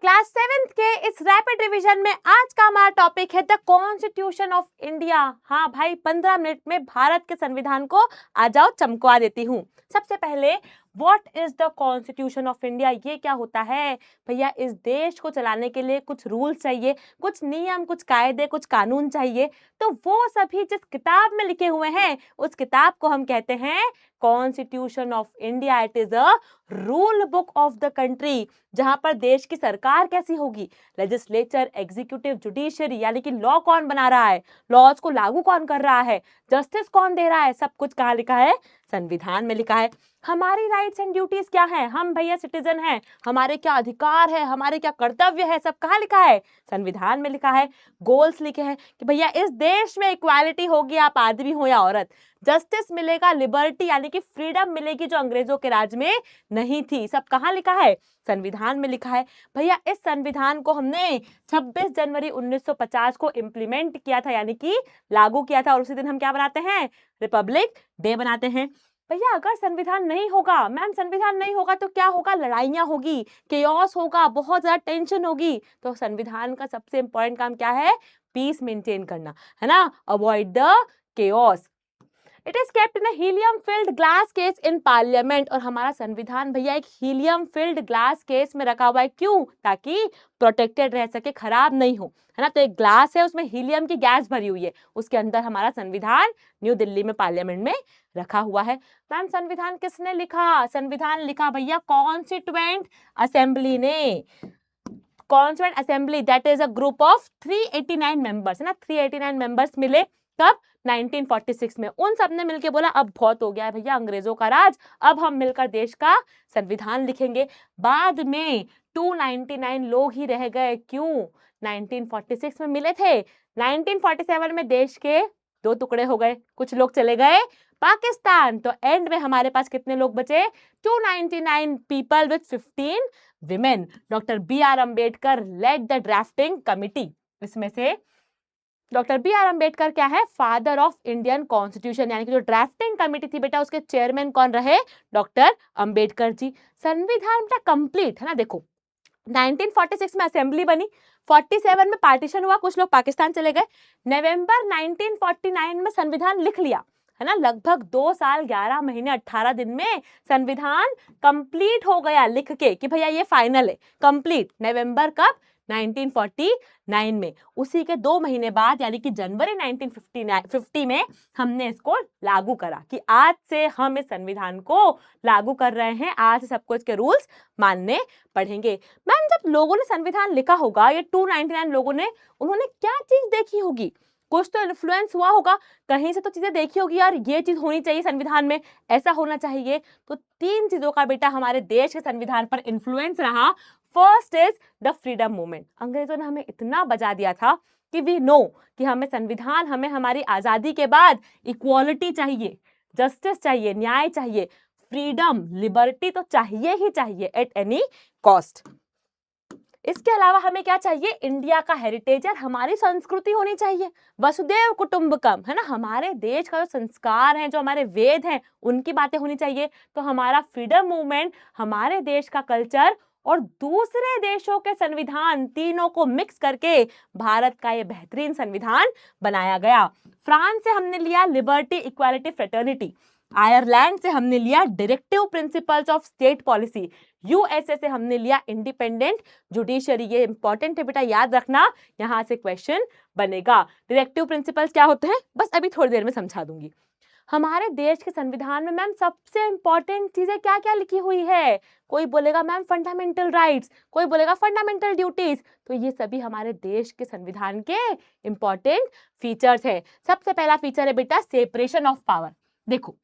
Class 7th के इस rapid revision में आज का हमारा टॉपिक है द कॉन्स्टिट्यूशन ऑफ इंडिया। हाँ भाई, 15 मिनट में भारत के संविधान को आ जाओ चमकवा देती हूँ। सबसे पहले what is the constitution of India, ये क्या होता है भैया? इस देश को चलाने के लिए कुछ रूल्स चाहिए, कुछ नियम, कुछ कायदे, कुछ कानून चाहिए। तो वो सभी जिस किताब में लिखे हुए हैं उस किताब को हम कहते हैं constitution of India. It is a rule book of the country, जहां पर देश की सरकार कैसी होगी, लेजिस्लेचर, एग्जीक्यूटिव, जुडिशरी, यानी कि लॉ कौन बना रहा है, लॉज को लागू कौन कर रहा है, जस्टिस कौन दे रहा है, सब कुछ कहाँ लिखा है? संविधान में लिखा है। हमारी राइट्स एंड ड्यूटीज क्या है, हम भैया सिटीजन हैं, हमारे क्या अधिकार है, हमारे क्या कर्तव्य है, सब कहाँ लिखा है? संविधान में लिखा है। गोल्स लिखे हैं कि भैया इस देश में इक्वालिटी होगी, आप आदमी हो या औरत, जस्टिस मिलेगा, लिबर्टी यानी कि फ्रीडम मिलेगी जो अंग्रेजों के राज में नहीं थी, सब कहाँ लिखा है? संविधान में लिखा है। भैया इस संविधान को हमने 26 जनवरी 1950 को इम्प्लीमेंट किया था, यानी कि लागू किया था, और उसी दिन हम क्या बनाते हैं? रिपब्लिक डे बनाते हैं। भैया अगर संविधान नहीं होगा, मैम संविधान नहीं होगा तो क्या होगा? लड़ाइयाँ होगी, केओस होगा, बहुत ज्यादा टेंशन होगी। तो संविधान का सबसे इंपॉर्टेंट काम क्या है? पीस मेंटेन करना, है ना, avoid the chaos. It is kept in a helium field glass case in parliament. और हमारा संविधान भैया एक हीलियम फिल्ड ग्लास केस में रखा हुआ है, क्यों? ताकि प्रोटेक्टेड रह सके, खराब नहीं हो, है ना। तो एक ग्लास है, उसमें हीलियम की गैस भरी हुई है, उसके अंदर हमारा संविधान न्यू दिल्ली में पार्लियामेंट में रखा हुआ है। मैम संविधान किसने लिखा? संविधान लिखा भैया कॉन्स्टिट्यूएंट असेंबली ने। Constituent assembly that is a group of 389 members, है ना। 389 मेंबर्स मिले कब? 1946 में। उन सब ने मिलकर बोला अब बहुत हो गया है भैया अंग्रेजों का राज, अब हम मिलकर देश का संविधान लिखेंगे। बाद में 299 लोग ही रह गए, क्यों? 1946 में मिले थे, 1947 में देश के दो टुकड़े हो गए, कुछ लोग चले गए पाकिस्तान। तो एंड में हमारे पास कितने लोग बचे? 299 people with 15 women. Doctor B R Ambedkar led the drafting committee. इसमें से डॉक्टर बी आर अम्बेडकर क्या है? फादर ऑफ इंडियन कॉन्स्टिट्यूशन, यानी कि जो ड्राफ्टिंग कमिटी थी बेटा, उसके चेयरमैन कौन रहे? डॉक्टर अम्बेडकर जी। संविधान बेटा कंप्लीट है ना। देखो 1946 में असेंबली बनी, 47 में पार्टीशन हुआ, कुछ लोग पाकिस्तान चले गए, नवंबर 1949 में संविधान लिख लिया, है ना। लगभग 2 साल 11 महीने 18 दिन में संविधान कंप्लीट हो गया लिख के कि भैया ये फाइनल है, कंप्लीट। नवंबर कब? 1949 में। उसी के 2 महीने बाद यानी कि जनवरी 1950 में हमने इसको लागू करा कि आज से हम इस संविधान को लागू कर रहे हैं, आज से सबको इसके रूल्स मानने पढ़ेंगे। मैम जब लोगों ने संविधान लिखा होगा, ये 299 लोगों ने, उन्होंने क्या चीज देखी होगी? कुछ तो इन्फ्लुएंस हुआ होगा, कहीं से तो चीजें देखी होगी, यार ये चीज होनी चाहिए संविधान में, ऐसा होना चाहिए। तो 3 चीजों का बेटा हमारे देश के संविधान पर इन्फ्लुएंस रहा। First is the freedom movement. अंग्रेजों ने हमें इतना बजा दिया था कि वी नो कि हमें संविधान, हमें हमारी आजादी के बाद इक्वालिटी चाहिए, जस्टिस चाहिए, न्याय चाहिए, फ्रीडम, लिबर्टी तो चाहिए ही चाहिए एट एनी कॉस्ट। इसके अलावा हमें क्या चाहिए? इंडिया का हेरिटेज और हमारी संस्कृति होनी चाहिए, वसुदेव कुटुंबकम, है ना। हमारे देश का जो संस्कार है, जो हमारे वेद हैं, उनकी बातें होनी चाहिए। तो हमारा फ्रीडम मूवमेंट हमारे देश का कल्चर और दूसरे देशों के संविधान, तीनों को मिक्स करके भारत का ये बेहतरीन संविधान बनाया गया। फ्रांस से हमने लिया लिबर्टी, इक्वालिटी, फ्रेटर्निटी। आयरलैंड से हमने लिया directive principles of state policy. USA से हमने लिया इंडिपेंडेंट जुडिशरी। ये इंपॉर्टेंट है बेटा, याद रखना, यहां से क्वेश्चन बनेगा। डायरेक्टिव प्रिंसिपल्स क्या होते हैं, बस अभी थोड़ी देर में समझा दूंगी। हमारे देश के संविधान में मैम सबसे इंपॉर्टेंट चीजें क्या क्या लिखी हुई है? कोई बोलेगा मैम फंडामेंटल राइट्स, कोई बोलेगा फंडामेंटल ड्यूटीज। तो ये सभी हमारे देश के संविधान के इंपॉर्टेंट फीचर्स है। सबसे पहला फीचर है बेटा सेपरेशन ऑफ पावर। देखो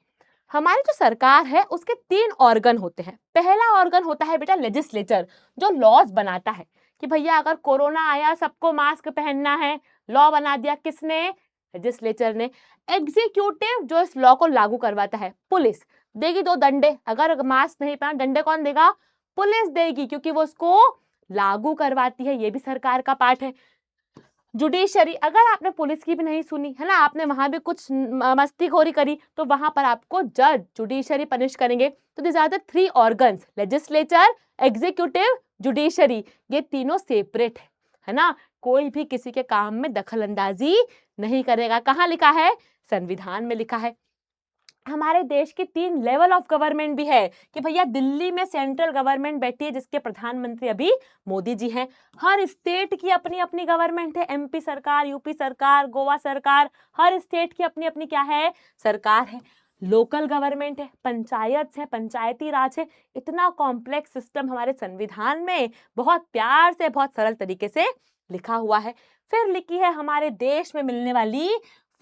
हमारी जो सरकार है उसके 3 ऑर्गन होते हैं। पहला ऑर्गन होता है बेटा लेजिस्लेचर, जो लॉज बनाता है कि भैया अगर कोरोना आया सबको मास्क पहनना है, लॉ बना दिया, किसने? लेजिस्लेचर ने। एग्जीक्यूटिव जो इस लॉ को लागू करवाता है, पुलिस देगी 2 डंडे, अगर मास्क नहीं पहना डंडे कौन देगा? पुलिस देगी, क्योंकि वो उसको लागू करवाती है, ये भी सरकार का पार्ट है। जुडिशरी, अगर आपने पुलिस की भी नहीं सुनी, है ना, आपने वहां भी कुछ मस्तीखोरी करी, तो वहां पर आपको जज जुडिशरी पनिश करेंगे। तो this are the 3 organs, legislature, executive, judiciary, ये तीनों सेपरेट है ना, कोई भी किसी के काम में दखल अंदाजी नहीं करेगा। कहाँ लिखा है? संविधान में लिखा है। हमारे देश की 3 लेवल ऑफ गवर्नमेंट भी है कि भैया दिल्ली में सेंट्रल गवर्नमेंट बैठी है जिसके प्रधानमंत्री अभी मोदी जी हैं। हर स्टेट की अपनी अपनी गवर्नमेंट है, एमपी सरकार, यूपी सरकार, गोवा सरकार, हर स्टेट की अपनी अपनी क्या है? सरकार है। लोकल गवर्नमेंट है, पंचायत है, पंचायती राज है। इतना कॉम्प्लेक्स सिस्टम हमारे संविधान में बहुत प्यार से, बहुत सरल तरीके से लिखा हुआ है। फिर लिखी है हमारे देश में मिलने वाली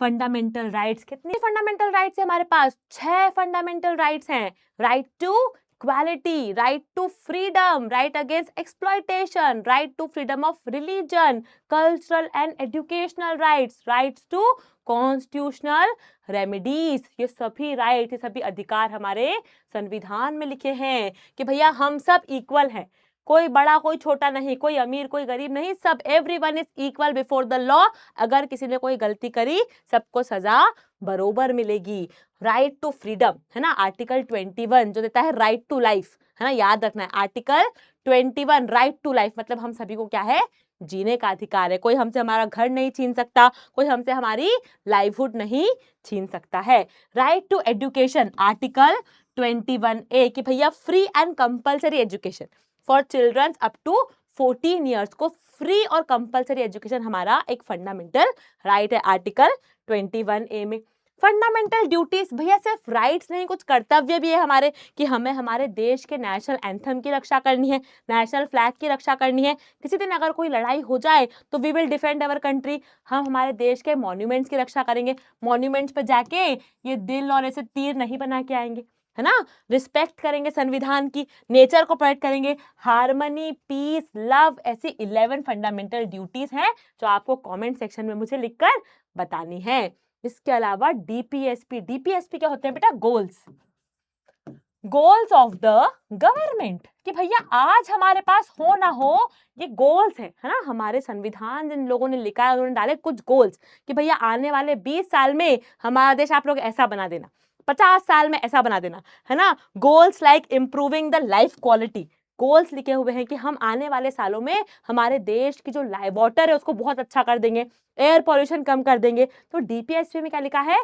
फंडामेंटल राइट्स। कितनी फंडामेंटल राइट्स है हमारे पास? 6 फंडामेंटल राइट्स हैं। Right to equality, right to freedom, right against exploitation, right to freedom of religion, cultural and educational rights, rights to constitutional remedies. ये सभी राइट, ये सभी अधिकार हमारे संविधान में लिखे हैं कि भैया हम सब इक्वल हैं, कोई बड़ा कोई छोटा नहीं, कोई अमीर कोई गरीब नहीं, सब everyone is equal before the law. अगर किसी ने कोई गलती करी सबको सजा बरोबर मिलेगी। राइट टू फ्रीडम है ना, आर्टिकल 21 जो देता है राइट टू लाइफ, है ना, याद रखना है आर्टिकल 21 राइट टू लाइफ, मतलब हम सभी को क्या है? जीने का अधिकार है। कोई हमसे हमारा घर नहीं छीन सकता, कोई हमसे हमारी लाइवहुड नहीं छीन सकता है। Right to education, article 21A कि भैया free and compulsory education for childrens up to 14 years को फ्री और कंपल्सरी एजुकेशन हमारा एक फंडामेंटल राइट है आर्टिकल 21A में। फंडामेंटल ड्यूटीज, भैया सिर्फ राइट्स नहीं, कुछ कर्तव्य भी है हमारे कि हमें हमारे देश के नेशनल एंथम की रक्षा करनी है, नेशनल फ्लैग की रक्षा करनी है। किसी दिन अगर कोई लड़ाई हो जाए तो we will defend our country, हम हमारे देश के मॉन्यूमेंट्स की रक्षा करेंगे। मॉन्यूमेंट्स पर जाके ये दिल और ऐसे तीर नहीं बना के आएंगे, है ना। रिस्पेक्ट करेंगे संविधान की, नेचर को प्रोटेक्ट करेंगे। हार्मनी, पीस, लव, ऐसी 11 फंडामेंटल ड्यूटीज हैं जो आपको कमेंट सेक्शन में मुझे लिखकर बतानी है। इसके अलावा डीपीएसपी, डीपीएसपी क्या होते हैं बेटा? Goals, goals of the government कि भैया आज हमारे पास हो ना हो, ये गोल्स है ना। हमारे संविधान जिन लोगों ने लिखा है उन्होंने डाले कुछ गोल्स कि भैया आने वाले 20 साल में हमारा देश आप लोग ऐसा बना देना, 50 साल में ऐसा बना देना, है ना। Goals like improving the life quality, goals लिखे हुए हैं कि हम आने वाले सालों में हमारे देश की जो वाटर है उसको बहुत अच्छा कर देंगे, एयर पॉल्यूशन कम कर देंगे। तो डीपीएसपी में क्या लिखा है?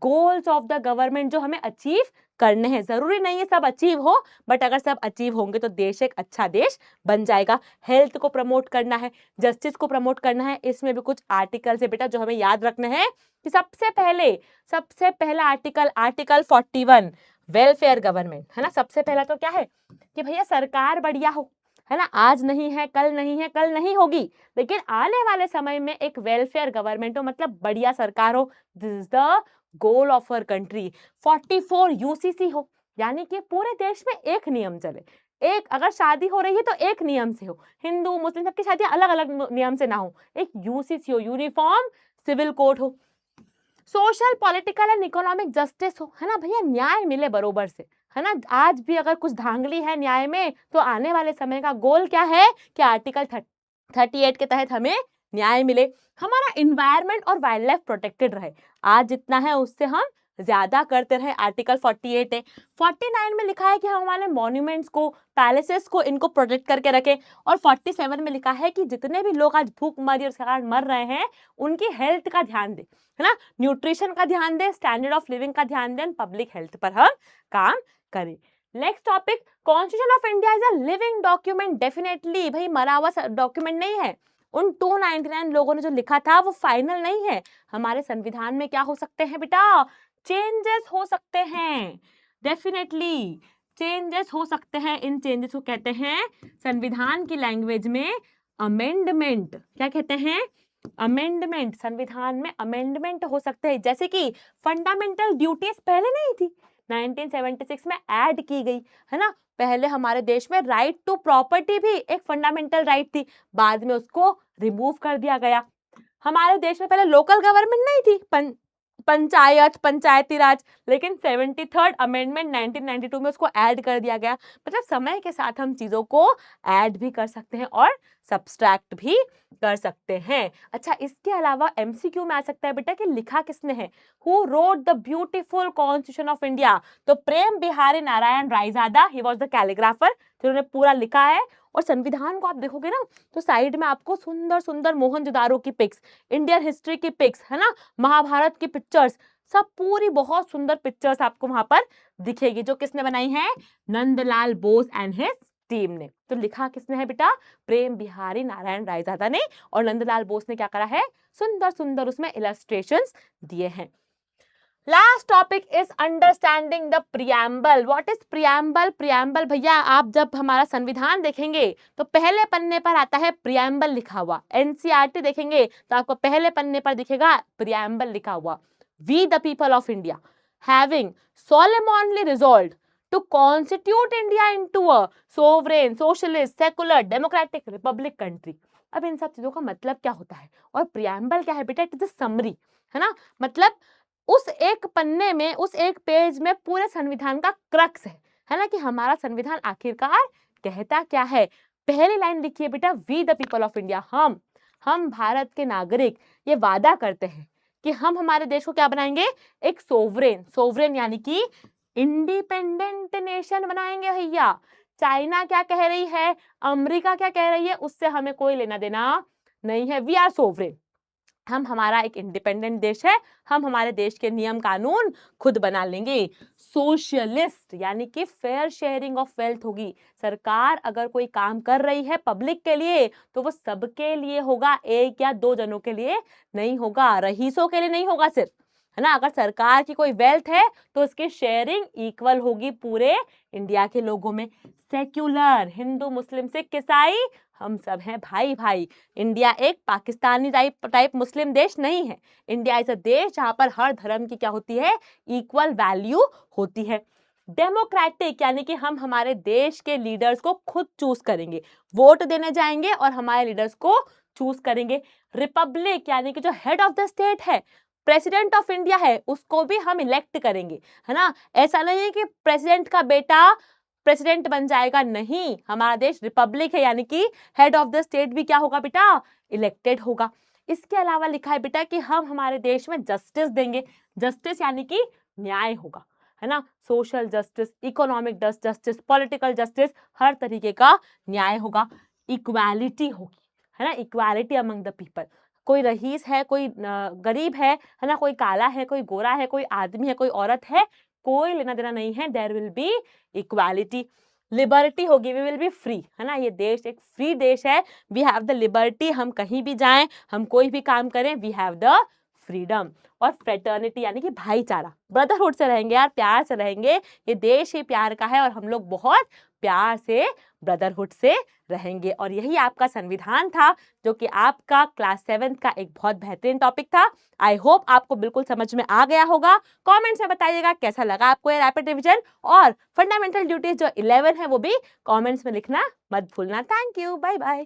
गोल्स ऑफ द गवर्नमेंट जो हमें अचीव करने हैं। जरूरी नहीं है सब अचीव हो, बट अगर सब अचीव होंगे तो देश एक अच्छा देश बन जाएगा। हेल्थ को प्रमोट करना है, जस्टिस को प्रमोट करना है। इसमें भी कुछ आर्टिकल्स है बेटा जो हमें याद रखने हैं कि सबसे पहला आर्टिकल, आर्टिकल 41 वेलफेयर गवर्नमेंट, है ना। सबसे पहला तो क्या है कि भैया सरकार बढ़िया हो, है ना। आज नहीं है, कल नहीं है, कल नहीं होगी, लेकिन आने वाले समय में एक वेलफेयर गवर्नमेंट हो, मतलब बढ़िया सरकार हो। This is the goal of our country. 44 UCC हो, यानी कि पूरे देश में एक नियम चले। एक अगर शादी हो रही है तो एक नियम से हो, हिंदू मुस्लिम सबकी शादी अलग अलग नियम से ना हो, एक यूसीसी हो, यूनिफॉर्म सिविल कोड हो। Social, political and economic justice हो, है ना भैया, न्याय मिले बरोबर से, है ना। आज भी अगर कुछ धांधली है न्याय में तो आने वाले समय का गोल क्या है कि आर्टिकल 38 के तहत हमें न्याय मिले। हमारा इन्वायरमेंट और वाइल्ड लाइफ प्रोटेक्टेड रहे, आज जितना है उससे हम ज्यादा करते रहे, आर्टिकल 48 है। 49 में लिखा है कि हम हमारे मॉन्यूमेंट्स को, पैलेसेस को, इनको प्रोटेक्ट करके रखें। और 47 में लिखा है कि जितने भी लोग आज भूखमरी और के कारण मर रहे हैं उनकी हेल्थ का ध्यान दें, है ना, न्यूट्रिशन का ध्यान दें, स्टैंडर्ड ऑफ लिविंग का ध्यान दें, पब्लिक हेल्थ पर हम काम करें। Next topic, constitution of India is a living document. Definitely भाई मरा हुआ डॉक्यूमेंट नहीं है। उन 299 लोगों ने जो लिखा था वो फाइनल नहीं है। हमारे संविधान में क्या हो सकते हैं बेटा? चेंजेस हो सकते हैं, डेफिनेटली चेंजेस हो सकते हैं। इन चेंजेस को कहते हैं संविधान की लैंग्वेज में अमेंडमेंट। क्या कहते हैं? अमेंडमेंट। संविधान में अमेंडमेंट हो सकते हैं, जैसे कि फंडामेंटल ड्यूटीज पहले नहीं थी, 1976 में ऐड की गई, है ना। पहले हमारे देश में राइट टू प्रॉपर्टी भी एक फंडामेंटल राइट थी, बाद में उसको रिमूव कर दिया गया। हमारे देश में पहले लोकल गवर्नमेंट नहीं थी, पंचायत, पंचायती राज, लेकिन 73rd अमेंडमेंट 1992 में उसको ऐड कर दिया गया। मतलब समय के साथ हम चीजों को ऐड भी कर सकते हैं और सब्सट्रैक्ट भी कर सकते हैं। अच्छा, इसके अलावा एमसीक्यू में आ सकता है बेटा कि लिखा किसने है, who wrote the beautiful constitution of India. तो Prem Bihari Narayan Raizada, he was the calligrapher, जिन्होंने पूरा लिखा है। और संविधान को आप देखोगे ना तो साइड में आपको सुंदर सुंदर मोहनजोदारो की पिक्स, इंडियन हिस्ट्री की पिक्स, है ना, महाभारत की पिक्चर्स, सब पूरी बहुत सुंदर पिक्चर्स आपको वहां पर दिखेगी, जो किसने बनाई है, Nandlal Bose and his team ने। तो लिखा किसने है बेटा, प्रेम बिहारी नारायण रायजादा ने, और नंदलाल बोस ने क्या करा है, सुंदर सुंदर उसमें इलस्ट्रेशंस दिए हैं। Last topic is understanding the preamble. What is preamble? Preamble भैया आप जब हमारा संविधान देखेंगे तो पहले पन्ने पर आता है प्रियम्बल लिखा हुआ। एनसीईआरटी देखेंगे तो आपको पहले पन्ने पर दिखेगा प्रियम्बल लिखा हुआ। We the people of India having solemnly resolved to constitute India into a sovereign, socialist, secular, democratic republic country। अब इन सब चीजों का मतलब क्या होता है, और प्रियम्बल क्या है बेटा, इट इज अ समरी, है ना, मतलब उस एक पन्ने में, उस एक पेज में पूरे संविधान का क्रक्स है ना, कि हमारा संविधान आखिरकार कहता क्या है। पहली लाइन लिखिए बेटा, we the people of India, हम भारत के नागरिक ये वादा करते हैं कि हम हमारे देश को क्या बनाएंगे, एक सोवरेन यानी कि इंडिपेंडेंट नेशन बनाएंगे भैया। चाइना क्या कह रही है, अमेरिका क्या कह रही है, उससे हमें कोई लेना देना नहीं है। वी आर सोवरेन, हम हमारा एक इंडिपेंडेंट देश है, हम हमारे देश के नियम कानून खुद बना लेंगे। सोशलिस्ट यानी कि फेयर शेयरिंग ऑफ वेल्थ होगी। सरकार अगर कोई काम कर रही है पब्लिक के लिए तो वो सबके लिए होगा, एक या दो जनों के लिए नहीं होगा, रईसों के लिए नहीं होगा सिर्फ, है ना। अगर सरकार की कोई वेल्थ है तो उसकी शेयरिंग इक्वल होगी पूरे इंडिया के लोगों में। सेक्युलर, हिंदू मुस्लिम सिख ईसाई हम सब हैं भाई भाई। इंडिया एक पाकिस्तानी टाइप मुस्लिम देश नहीं है। इंडिया ऐसा देश जहां पर हर धर्म की क्या होती है, इक्वल वैल्यू होती है। डेमोक्रेटिक यानी कि हम हमारे देश के लीडर्स को खुद चूज करेंगे, वोट देने जाएंगे और हमारे लीडर्स को चूज करेंगे। रिपब्लिक यानी कि जो हेड ऑफ द स्टेट है, प्रेसिडेंट ऑफ इंडिया है, उसको भी हम इलेक्ट करेंगे, है ना। ऐसा नहीं है कि प्रेसिडेंट का बेटा प्रेसिडेंट बन जाएगा, नहीं, हमारा देश रिपब्लिक है यानी कि हेड ऑफ द स्टेट भी क्या होगा बेटा, इलेक्टेड होगा। इसके अलावा लिखा है बेटा कि हम हमारे देश में जस्टिस देंगे। जस्टिस यानी कि न्याय होगा, है ना, social justice, economic justice, political justice, हर तरीके का न्याय होगा। इक्वालिटी होगी, है ना, इक्वालिटी अमंग द पीपल। कोई रईस है, कोई गरीब है ना, कोई काला है, कोई गोरा है, कोई आदमी है, कोई औरत है, कोई लेना देना नहीं है। There will be equality. Liberty होगी, वी विल बी फ्री, है ना, ये देश एक फ्री देश है। वी हैव द लिबर्टी, हम कहीं भी जाएं, हम कोई भी काम करें, वी हैव द फ्रीडम। और फ्रेटर्निटी यानी कि भाईचारा, ब्रदरहुड से रहेंगे यार, प्यार से रहेंगे, ये देश ही प्यार का है और हम लोग बहुत प्यार से ब्रदरहुड से रहेंगे। और यही आपका संविधान था, जो कि आपका क्लास 7 का एक बहुत बेहतरीन टॉपिक था। आई होप आपको बिल्कुल समझ में आ गया होगा। कमेंट्स में बताइएगा कैसा लगा आपको ये रैपिड रिवीजन, और फंडामेंटल ड्यूटीज जो 11 है वो भी कमेंट्स में लिखना मत भूलना। Thank you, bye bye.